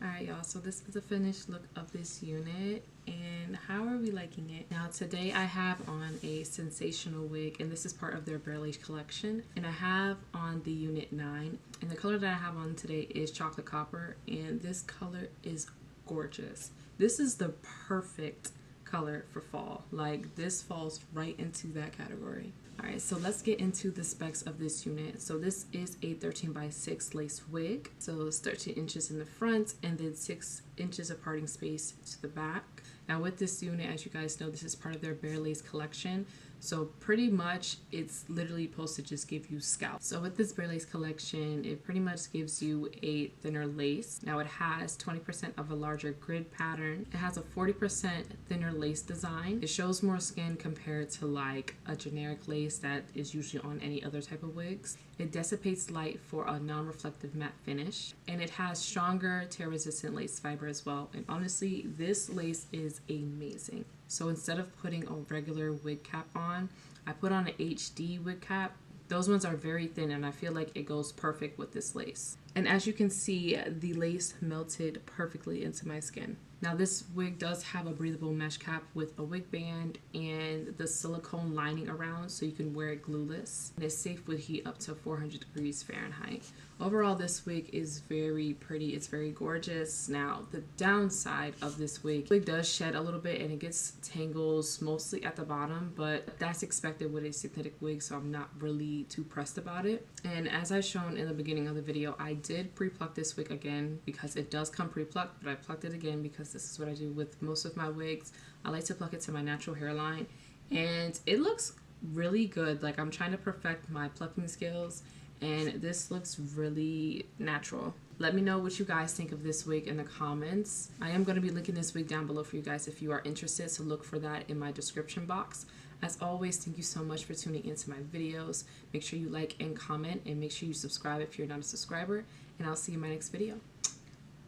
Alright y'all, so this is the finished look of this unit, and how are we liking it? Now today I have on a Sensational wig, and this is part of their Barely collection, and I have on the unit 9, and the color that I have on today is chocolate copper, and this color is gorgeous. This is the perfect color for fall. Like, this falls right into that category. Alright, so let's get into the specs of this unit. So this is a 13x6 lace wig. So it's 13 inches in the front and then 6 inches of parting space to the back. Now with this unit, as you guys know, this is part of their Bare Lace collection. So pretty much it's literally supposed to just give you scalp. So with this Bare Lace collection, it pretty much gives you a thinner lace. Now it has 20% of a larger grid pattern. It has a 40% thinner lace design. It shows more skin compared to like a generic lace that is usually on any other type of wigs. It dissipates light for a non-reflective matte finish, and it has stronger tear-resistant lace fiber as well. And honestly, this lace is amazing. So instead of putting a regular wig cap on, I put on an HD wig cap. Those ones are very thin, and I feel like it goes perfect with this lace. And as you can see, the lace melted perfectly into my skin. Now this wig does have a breathable mesh cap with a wig band and the silicone lining around so you can wear it glueless. And it's safe with heat up to 400 degrees Fahrenheit. Overall, this wig is very pretty. It's very gorgeous. Now the downside of this wig does shed a little bit and it gets tangles mostly at the bottom, but that's expected with a synthetic wig, so I'm not really too pressed about it. And as I shown in the beginning of the video, I did pre-pluck this wig again because it does come pre-plucked, but I plucked it again because this is what I do with most of my wigs. I like to pluck it to my natural hairline, and it looks really good. Like, I'm trying to perfect my plucking skills, and this looks really natural. Let me know what you guys think of this wig in the comments. I am going to be linking this wig down below for you guys if you are interested, so look for that in my description box. As always, thank you so much for tuning into my videos. Make sure you like and comment, and make sure you subscribe if you're not a subscriber, and I'll see you in my next video.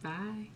Bye.